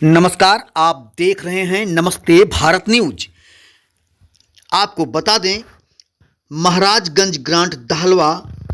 नमस्कार, आप देख रहे हैं नमस्ते भारत न्यूज। आपको बता दें, महाराजगंज ग्रांट दहलवा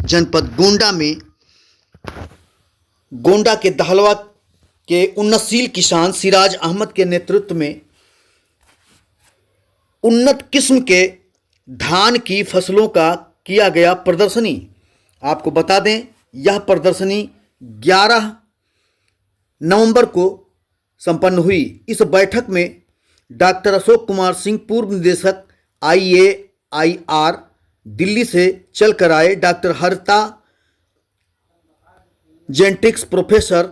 जनपद गोंडा में गोंडा के दहलवा के उन्नतशील किसान सिराज अहमद के नेतृत्व में उन्नत किस्म के धान की फसलों का किया गया प्रदर्शनी। आपको बता दें, यह प्रदर्शनी 11 नवंबर को संपन्न हुई। इस बैठक में डॉक्टर अशोक कुमार सिंह, पूर्व निदेशक IAIR दिल्ली से चलकर आए, डॉक्टर हरिता जेनेटिक्स प्रोफेसर,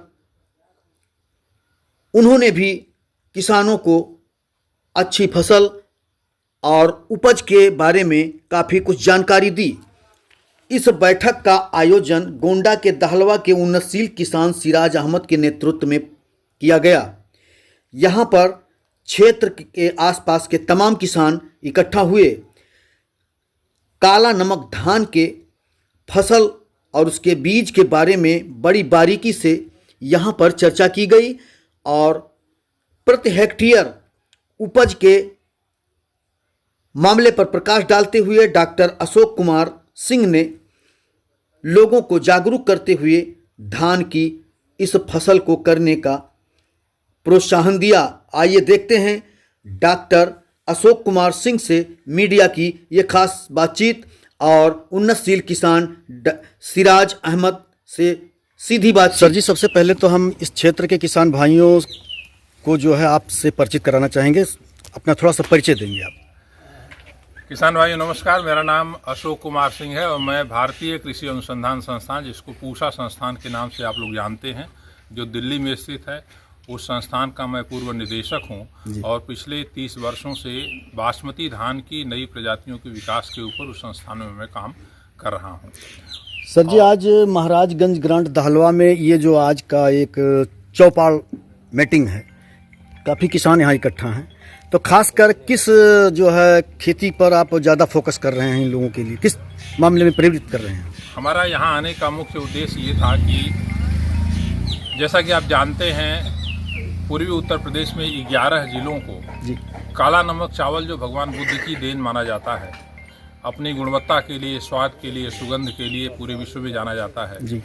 उन्होंने भी किसानों को अच्छी फसल और उपज के बारे में काफ़ी कुछ जानकारी दी। इस बैठक का आयोजन गोंडा के दहलवा के उन्नतशील किसान सिराज अहमद के नेतृत्व में किया गया। यहाँ पर क्षेत्र के आसपास के तमाम किसान इकट्ठा हुए। काला नमक धान के फसल और उसके बीज के बारे में बड़ी बारीकी से यहाँ पर चर्चा की गई और प्रति हेक्टेयर उपज के मामले पर प्रकाश डालते हुए डॉक्टर अशोक कुमार सिंह ने लोगों को जागरूक करते हुए धान की इस फसल को करने का प्रोत्साहन दिया। आइए देखते हैं डॉक्टर अशोक कुमार सिंह से मीडिया की ये खास बातचीत और उन्नतशील किसान सिराज अहमद से सीधी बात। सर जी, सबसे पहले तो हम इस क्षेत्र के किसान भाइयों को जो है आपसे परिचित कराना चाहेंगे। अपना थोड़ा सा परिचय देंगे आप। किसान भाइयों नमस्कार, मेरा नाम अशोक कुमार सिंह है और मैं भारतीय कृषि अनुसंधान संस्थान, जिसको पूसा संस्थान के नाम से आप लोग जानते हैं, जो दिल्ली में स्थित है, उस संस्थान का मैं पूर्व निदेशक हूं और पिछले 30 वर्षों से बासमती धान की नई प्रजातियों के विकास के ऊपर उस संस्थान में मैं काम कर रहा हूं। सर जी, आज महाराजगंज ग्रांट दहलवा में ये जो आज का एक चौपाल मीटिंग है, काफ़ी किसान यहाँ इकट्ठा हैं, तो खासकर किस जो है खेती पर आप ज़्यादा फोकस कर रहे हैं, इन लोगों के लिए किस मामले में प्रेरित कर रहे हैं? हमारा यहाँ आने का मुख्य उद्देश्य ये था कि जैसा कि आप जानते हैं, पूर्वी उत्तर प्रदेश में 11 जिलों को काला नमक चावल, जो भगवान बुद्ध की देन माना जाता है, अपनी गुणवत्ता के लिए, स्वाद के लिए, सुगंध के लिए पूरे विश्व में जाना जाता है।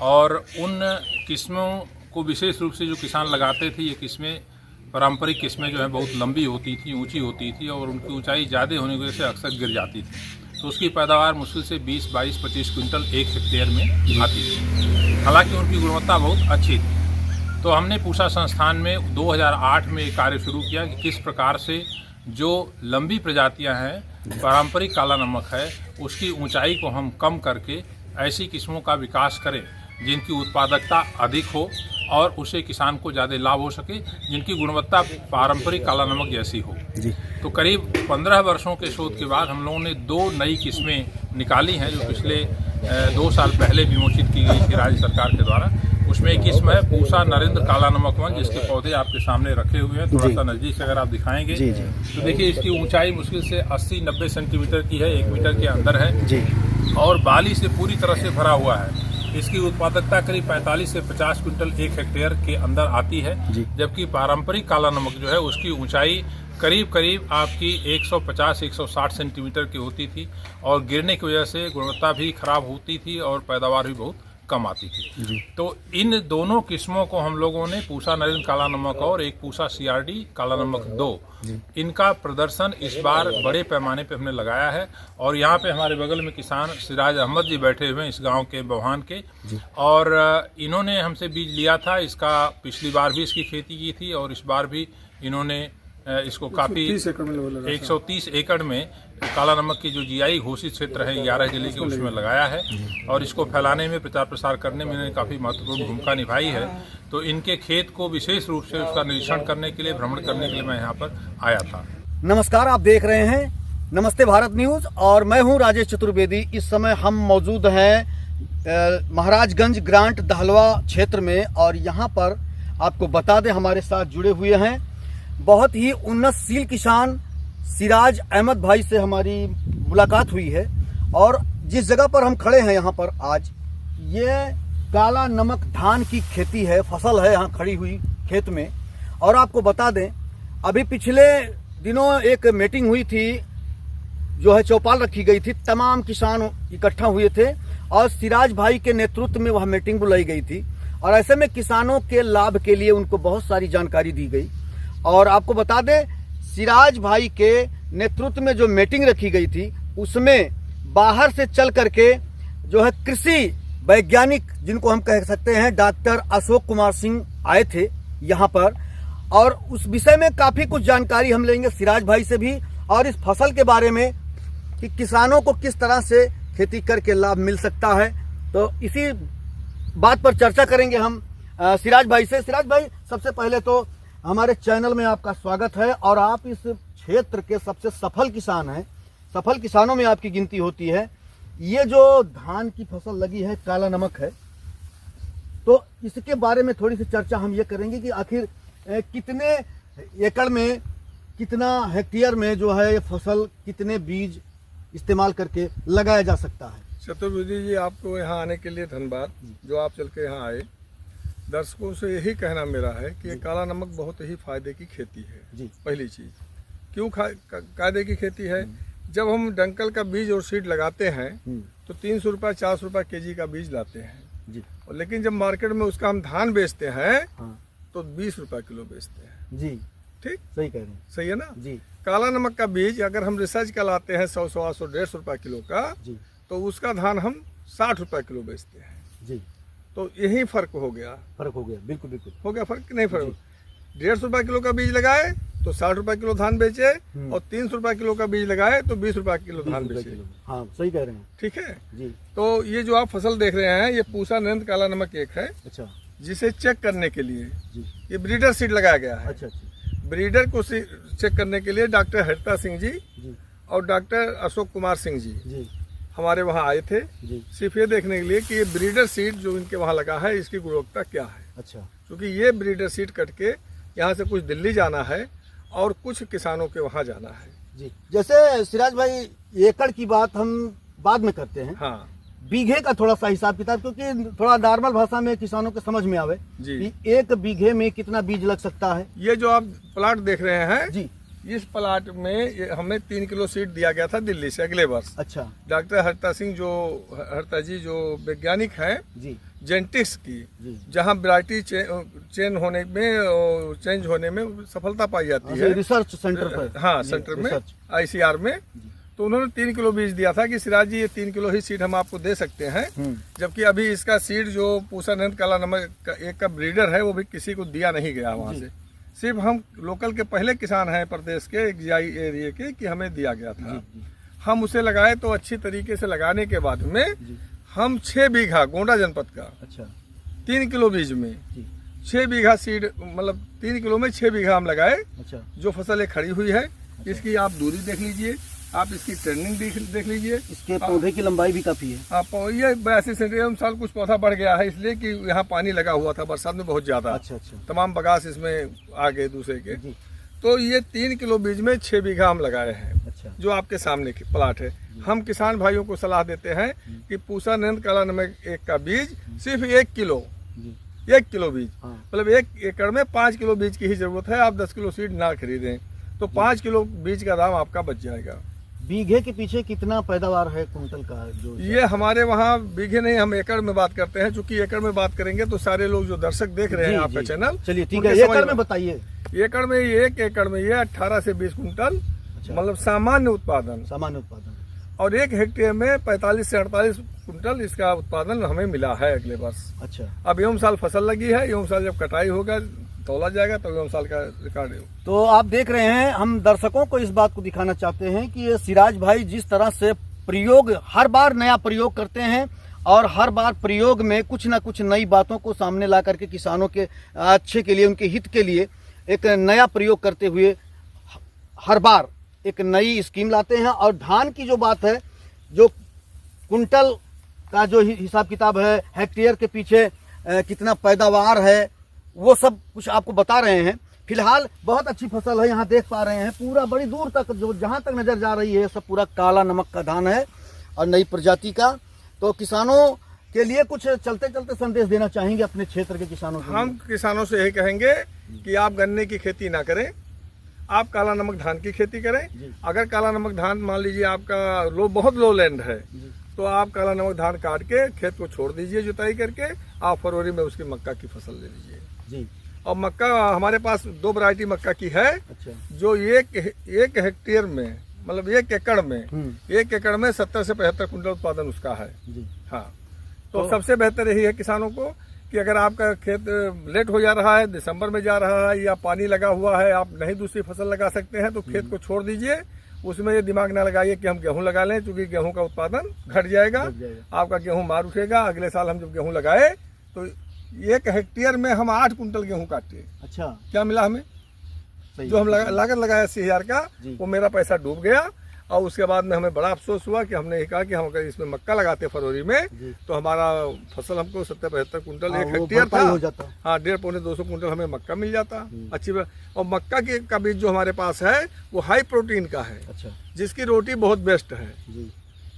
और उन किस्मों को विशेष रूप से जो किसान लगाते थे, ये किस्में पारंपरिक किस्में जो है बहुत लंबी होती थी, ऊंची होती थी और उनकी ऊंचाई ज़्यादा होने की वजह से अक्सर गिर जाती थी, तो उसकी पैदावार मुश्किल से 20, 22, 25 क्विंटल एक हेक्टेयर में आती थी। हालांकि उनकी गुणवत्ता बहुत अच्छी थी। तो हमने पूसा संस्थान में 2008 में एक कार्य शुरू किया कि किस प्रकार से जो लंबी प्रजातियां हैं, पारंपरिक काला नमक है, उसकी ऊंचाई को हम कम करके ऐसी किस्मों का विकास करें जिनकी उत्पादकता अधिक हो और उससे किसान को ज़्यादा लाभ हो सके, जिनकी गुणवत्ता पारंपरिक काला नमक जैसी हो। तो करीब 15 वर्षों के शोध के बाद हम लोगों ने 2 नई किस्में निकाली हैं, जो पिछले 2 साल पहले विमोचित की गई थी राज्य सरकार के द्वारा। उसमें एक किस्म है पूसा नरेंद्र काला नमक 1, जिसके पौधे आपके सामने रखे हुए हैं। थोड़ा सा नज़दीक से अगर आप दिखाएंगे तो देखिए, इसकी ऊंचाई मुश्किल से 80-90 सेंटीमीटर की है, 1 मीटर के अंदर है और बाली से पूरी तरह से भरा हुआ है। इसकी उत्पादकता करीब 45 से 50 क्विंटल एक हेक्टेयर के अंदर आती है, जबकि पारंपरिक काला नमक जो है उसकी ऊंचाई करीब आपकी 150-160 सेंटीमीटर की होती थी और गिरने की वजह से गुणवत्ता भी खराब होती थी और पैदावार भी बहुत कम आती थी। तो इन दोनों किस्मों को हम लोगों ने पूसा नरेंद्र काला नमक और एक पूसा CRD काला नमक 2, इनका प्रदर्शन इस बार बड़े पैमाने पे हमने लगाया है। और यहाँ पे हमारे बगल में किसान सिराज अहमद जी बैठे हुए हैं, इस गांव के बवान के, और इन्होंने हमसे बीज लिया था। इसका पिछली बार भी इसकी खेती की थी और इस बार भी इन्होंने इसको काफ़ी 130 एकड़ में काला नमक की जो GI घोषित क्षेत्र है 11 जिले के, उसमें लगाया है और इसको फैलाने में, प्रचार प्रसार करने में इन्होंने काफ़ी महत्वपूर्ण भूमिका निभाई है। तो इनके खेत को विशेष रूप से उसका निरीक्षण करने के लिए, भ्रमण करने के लिए मैं यहाँ पर आया था। नमस्कार, आप देख रहे हैं नमस्ते भारत न्यूज और मैं हूँ राजेश चतुर्वेदी। इस समय हम मौजूद हैं महाराजगंज ग्रांट दहलवा क्षेत्र में और यहाँ पर आपको बता दें, हमारे साथ जुड़े हुए हैं बहुत ही उन्नतशील किसान सिराज अहमद भाई से हमारी मुलाकात हुई है। और जिस जगह पर हम खड़े हैं यहाँ पर आज, ये काला नमक धान की खेती है, फसल है यहाँ खड़ी हुई खेत में। और आपको बता दें, अभी पिछले दिनों एक मीटिंग हुई थी, जो है चौपाल रखी गई थी, तमाम किसान इकट्ठा हुए थे और सिराज भाई के नेतृत्व में वह मीटिंग बुलाई गई थी। और ऐसे में किसानों के लाभ के लिए उनको बहुत सारी जानकारी दी गई। और आपको बता दें, सिराज भाई के नेतृत्व में जो मीटिंग रखी गई थी, उसमें बाहर से चल करके जो है कृषि वैज्ञानिक, जिनको हम कह सकते हैं, डॉक्टर अशोक कुमार सिंह आए थे यहाँ पर। और उस विषय में काफी कुछ जानकारी हम लेंगे सिराज भाई से भी, और इस फसल के बारे में कि किसानों को किस तरह से खेती करके लाभ मिल सकता है। तो इसी बात पर चर्चा करेंगे हम सिराज भाई से। सिराज भाई, सबसे पहले तो हमारे चैनल में आपका स्वागत है, और आप इस क्षेत्र के सबसे सफल किसान हैं, सफल किसानों में आपकी गिनती होती है। ये जो धान की फसल लगी है, काला नमक है, तो इसके बारे में थोड़ी सी चर्चा हम ये करेंगे कि आखिर कितने एकड़ में, कितना हेक्टेयर में जो है ये फसल, कितने बीज इस्तेमाल करके लगाया जा सकता है। चतुर्वेदी जी, आपको यहाँ आने के लिए धन्यवाद, जो आप चल के यहाँ आए। दर्शकों से यही कहना मेरा है कि ये काला नमक बहुत ही फायदे की खेती है जी। पहली चीज़, क्यों फायदे की खेती है? जब हम डंकल का बीज और सीड लगाते हैं तो 300 रुपये 400 रुपये केजी का बीज लाते हैं जी। और लेकिन जब मार्केट में उसका हम धान बेचते हैं हाँ। तो 20 रुपये किलो बेचते हैं जी। ठीक, सही कह रहे हैं। सही है ना जी। काला नमक का बीज अगर हम रिसर्च का लाते हैं 100, 150, 150 रुपये किलो का, जी। तो उसका धान हम 60 रुपये किलो बेचते हैं जी। तो यही फर्क हो गया। फर्क हो गया, बिल्कुल बिल्कुल हो गया फर्क, नहीं फर्क। 150 रुपये किलो का बीज लगाए तो 60 रुपये किलो धान बेचे, और 300 रुपये किलो का बीज लगाए तो 20 रुपये किलो धान बेचे। हाँ, सही कह रहे हैं। ठीक है जी। तो ये जो आप फसल देख रहे हैं, ये पूसा नंद काला नमक एक है। अच्छा। जिसे चेक करने के लिए जी। ये ब्रीडर सीड लगाया गया है। अच्छा अच्छा। ब्रीडर को चेक करने के लिए डॉक्टर हरिता सिंह जी जी। और डॉक्टर अशोक कुमार सिंह जी। हमारे वहाँ आए थे, जी। सिर्फ ये देखने के लिए कि ये ब्रीडर सीड जो इनके वहाँ लगा है, इसकी गुणवत्ता क्या है। अच्छा। क्योंकि ये ब्रीडर सीड कट के यहाँ से कुछ दिल्ली जाना है और कुछ किसानों के वहाँ जाना है। जी। जैसे सिराज भाई, एकड़ की बात हम बाद में करते हैं। हाँ बीघे का थोड़ा सा हिसाब किताब, क्योंकि थोड़ा नॉर्मल भाषा में किसानों को समझ में आवे जी। कि एक बीघे में कितना बीज लग सकता है। ये जो आप प्लाट देख रहे हैं जी, इस प्लाट में हमें 3 किलो सीड दिया गया था दिल्ली से अगले वर्ष। अच्छा। डॉक्टर हरिता जी जो वैज्ञानिक हैं जी। जेनेटिक्स की, जी। जहाँ वैरायटी चेंज होने में, चेंज होने में सफलता पाई जाती है, रिसर्च सेंटर पर। हाँ सेंटर में, ICR में। तो उन्होंने 3 किलो बीज दिया था कि सिराज जी ये 3 किलो ही सीड हम आपको दे सकते हैं। जबकि अभी इसका सीड जो पूसा नंद काला नमक का एक का ब्रीडर है, वो भी किसी को दिया नहीं गया वहाँ से। सिर्फ हम लोकल के पहले किसान हैं प्रदेश के एक GI एरिया के, कि हमें दिया गया था। हम उसे लगाए तो अच्छी तरीके से लगाने के बाद में हम 6 बीघा गोंडा जनपद का, अच्छा, 3 किलो बीज में 6 बीघा सीड, मतलब 3 किलो में 6 बीघा हम लगाए। अच्छा। जो फसल एक खड़ी हुई है, इसकी आप दूरी देख लीजिए, आप इसकी ट्रेंडिंग देख लीजिए। इसके पौधे की लंबाई भी काफी है। हाँ, ये 82 सेंटीमीटर। साल कुछ पौधा बढ़ गया है इसलिए कि यहाँ पानी लगा हुआ था बरसात में बहुत ज्यादा। अच्छा अच्छा। तमाम बगास इसमें आ गए दूसरे के। जी। तो ये 3 किलो बीज में 6 बीघा हम लगाए हैं। अच्छा। जो आपके सामने की प्लाट है। हम किसान भाइयों को सलाह देते हैं कि पूसा नंद काला नमक एक का बीज सिर्फ 1 किलो, 1 किलो बीज, मतलब 1 एकड़ में 5 किलो बीज की ही जरूरत है। आप 10 किलो सीड ना खरीदें तो 5 किलो बीज का दाम आपका बच जाएगा। बीघे के पीछे कितना पैदावार है कुंटल का? जो ये हमारे वहाँ बीघे नहीं, हम एकड़ में बात करते हैं। चूंकि एकड़ में बात करेंगे तो सारे लोग जो दर्शक देख रहे हैं आपका चैनल, चलिए ठीक है, एकड़ में बताइए। एकड़ में 1 एकड़ में ये 18 से 20 कुंटल, मतलब सामान्य उत्पादन। और 1 हेक्टेयर में 45 से 48 कुंटल इसका उत्पादन हमें मिला है अगले वर्ष। अच्छा। अब एवं साल फसल लगी है, एवं साल जब कटाई होगा, तौला जाएगा, तो एवं साल का रिकॉर्ड है। तो आप देख रहे हैं, हम दर्शकों को इस बात को दिखाना चाहते हैं कि ये सिराज भाई जिस तरह से प्रयोग, हर बार नया प्रयोग करते हैं और हर बार प्रयोग में कुछ ना कुछ नई बातों को सामने ला करके किसानों के अच्छे के लिए, उनके हित के लिए एक नया प्रयोग करते हुए हर बार एक नई स्कीम लाते हैं। और धान की जो बात है, जो कुंटल का जो हिसाब किताब है, हेक्टेयर के पीछे कितना पैदावार है, वो सब कुछ आपको बता रहे हैं। फिलहाल बहुत अच्छी फसल है, यहाँ देख पा रहे हैं पूरा बड़ी दूर तक, जो जहाँ तक नजर जा रही है सब पूरा काला नमक का धान है और नई प्रजाति का। तो किसानों के लिए कुछ चलते चलते संदेश देना चाहेंगे अपने क्षेत्र के किसानों को? हम किसानों से यही कहेंगे कि आप गन्ने की खेती ना करें, आप काला नमक धान की खेती करें। अगर काला नमक धान मान लीजिए आपका बहुत लो लैंड है, तो आप काला नमक धान काट के खेत को छोड़ दीजिए जुताई करके, आप फरवरी में उसकी मक्का की फसल ले लीजिए जी। और मक्का हमारे पास 2 वैरायटी मक्का की है। अच्छा। जो एक हेक्टेयर में मतलब 1 एकड़ में 1 एकड़ में 70 से 75 कुंटल उत्पादन उसका है जी। हाँ, तो सबसे बेहतर यही है किसानों को कि अगर आपका खेत लेट हो जा रहा है, दिसंबर में जा रहा है या पानी लगा हुआ है, आप नहीं दूसरी फसल लगा सकते हैं, तो खेत को छोड़ दीजिए। उसमें ये दिमाग ना लगाइए कि हम गेहूं लगा लें, क्योंकि गेहूं का उत्पादन घट जाएगा, आपका गेहूं मार उठेगा। अगले साल हम जब गेहूं लगाए तो 1 हेक्टेयर में हम 8 कुंटल गेहूं काटे। अच्छा। क्या मिला हमें? जो हम लागत लगाया 80,000 का, वो मेरा पैसा डूब गया। और उसके बाद में हमें बड़ा अफसोस हुआ कि हमने कहा कि हम अगर इसमें मक्का लगाते फरवरी में तो हमारा फसल हमको 70-75 कुंटल 1 हेक्टेयर था। हाँ, 150-200 कुंटल हमें मक्का मिल जाता अच्छी। और मक्का का बीज जो हमारे पास है वो हाई प्रोटीन का है। अच्छा। जिसकी रोटी बहुत बेस्ट है जी।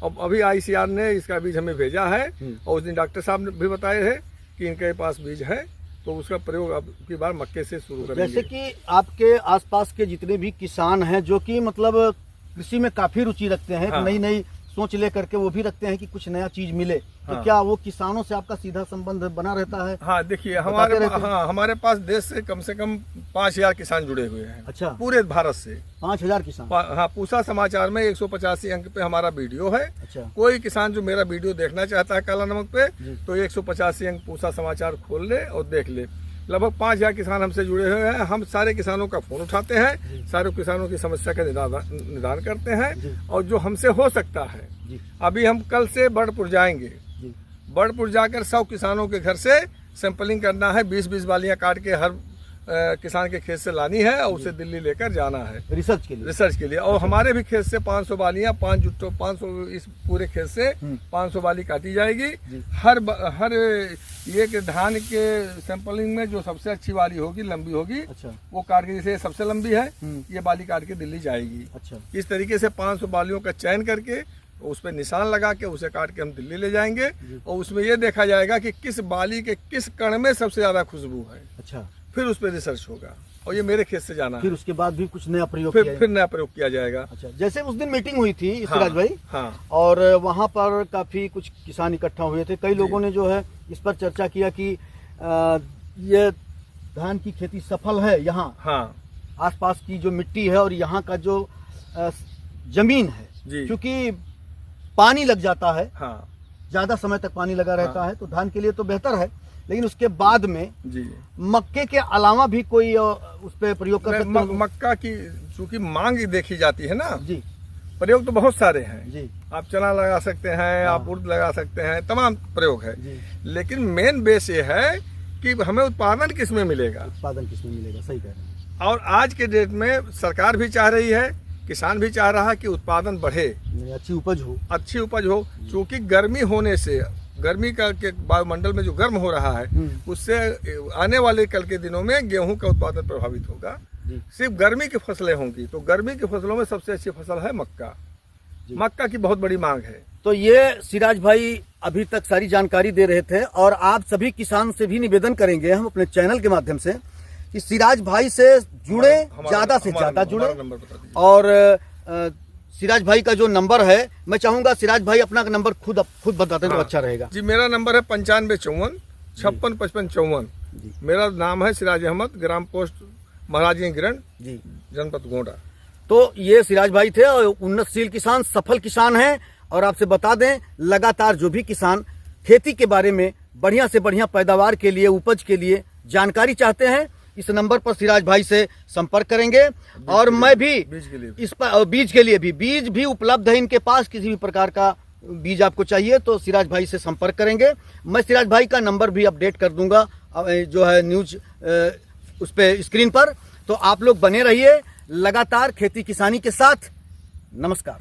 अब अभी ICR ने इसका बीज हमें भेजा है और उस दिन डॉक्टर साहब ने भी बताए हैं कि इनके पास बीज है, तो उसका प्रयोग अब की बार मक्के से शुरू करेंगे। जैसे कि आपके आसपास के जितने भी किसान हैं जो कि मतलब कृषि में काफी रुचि रखते हैं, हाँ। नई नई सोच लेकर के वो भी रखते हैं कि कुछ नया चीज मिले, तो हाँ। क्या वो किसानों से आपका सीधा संबंध बना रहता है? हाँ, देखिए हमारे पास देश से कम 5,000 किसान जुड़े हुए हैं। अच्छा। पूरे भारत से 5,000 किसान? हाँ, पूसा समाचार में 185 अंक पे हमारा वीडियो है। अच्छा। कोई किसान जो मेरा वीडियो देखना चाहता है काला नमक पे, तो 185 अंक पूसा समाचार खोल ले और देख ले। लगभग 5,000 किसान हमसे जुड़े हुए हैं। हम सारे किसानों का फोन उठाते हैं, सारे किसानों की समस्या का निदान करते हैं, और जो हमसे हो सकता है। अभी हम कल से बर्डपुर जाएंगे, बर्डपुर जाकर 100 किसानों के घर से सैंपलिंग करना है। 20-20 बालियां काट के हर किसान के खेत से लानी है और उसे दिल्ली लेकर जाना है रिसर्च के लिए। और हमारे भी खेत से 500 बालियां 500 इस पूरे खेत से 500 बाली काटी जाएगी। हर एक धान के सैंपलिंग में जो सबसे अच्छी बाली होगी, लंबी होगी, अच्छा। वो काट के, जैसे सबसे लंबी है, ये बाली काट के दिल्ली जाएगी। अच्छा। इस तरीके से 500 बालियों का चयन करके उस पर निशान लगा के उसे काट के हम दिल्ली ले जाएंगे, और उसमें ये देखा जाएगा कि किस बाली के किस कण में सबसे ज्यादा खुशबू है। अच्छा। फिर उस पर रिसर्च होगा, और ये मेरे खेत से जाना है। फिर उसके बाद भी कुछ नया प्रयोग फिर नया प्रयोग किया जाएगा। अच्छा। जैसे उस दिन मीटिंग हुई थी सिराज भाई, हाँ। और वहाँ पर काफी कुछ किसान इकट्ठा हुए थे। कई लोगों ने जो है इस पर चर्चा किया कि ये धान की खेती सफल है यहाँ। हाँ। आसपास की जो मिट्टी है और यहाँ का जो जमीन है, क्योंकि पानी लग जाता है, हाँ। ज्यादा समय तक पानी लगा रहता है, तो धान के लिए तो बेहतर है, लेकिन उसके बाद में मक्के के अलावा भी कोई उस पर प्रयोग कर सकते हैं? मक्का की चूंकि मांग देखी जाती है ना जी, प्रयोग तो बहुत सारे हैं जी। आप चना लगा सकते हैं, आप उर्द लगा सकते हैं, तमाम प्रयोग है, लेकिन मेन बेस ये है कि हमें उत्पादन किस में मिलेगा। सही कह रहे हैं। और आज के डेट में सरकार भी चाह रही है, किसान भी चाह रहा है कि उत्पादन बढ़े, अच्छी उपज हो। चूंकि गर्मी होने से, गर्मी का के वायुमंडल में जो गर्म हो रहा है, उससे आने वाले कल के दिनों में गेहूं का उत्पादन प्रभावित होगा। सिर्फ गर्मी की फसलें होंगी, तो गर्मी की फसलों में सबसे अच्छी फसल है मक्का। मक्का की बहुत बड़ी मांग है। तो ये सिराज भाई अभी तक सारी जानकारी दे रहे थे, और आप सभी किसान से भी निवेदन करेंगे हम अपने चैनल के माध्यम से कि सिराज भाई से जुड़े, ज्यादा से ज्यादा जुड़े। और सिराज भाई का जो नंबर है, मैं चाहूंगा सिराज भाई अपना नंबर खुद बता दें तो अच्छा रहेगा जी। मेरा नंबर है 9554 56 55 54। मेरा नाम है सिराज अहमद, ग्राम पोस्ट महाराजगंज गिरण जी, जनपद गोंडा। तो ये सिराज भाई थे, और उन्नतशील किसान, सफल किसान हैं। और आपसे बता दें, लगातार जो भी किसान खेती के बारे में बढ़िया से बढ़िया पैदावार के लिए, उपज के लिए जानकारी चाहते हैं, इस नंबर पर सिराज भाई से संपर्क करेंगे। और मैं भी इस पर बीज के लिए भी, बीज भी उपलब्ध है इनके पास। किसी भी प्रकार का बीज आपको चाहिए तो सिराज भाई से संपर्क करेंगे। मैं सिराज भाई का नंबर भी अपडेट कर दूंगा जो है न्यूज उस पे स्क्रीन पर। तो आप लोग बने रहिए लगातार खेती किसानी के साथ। नमस्कार।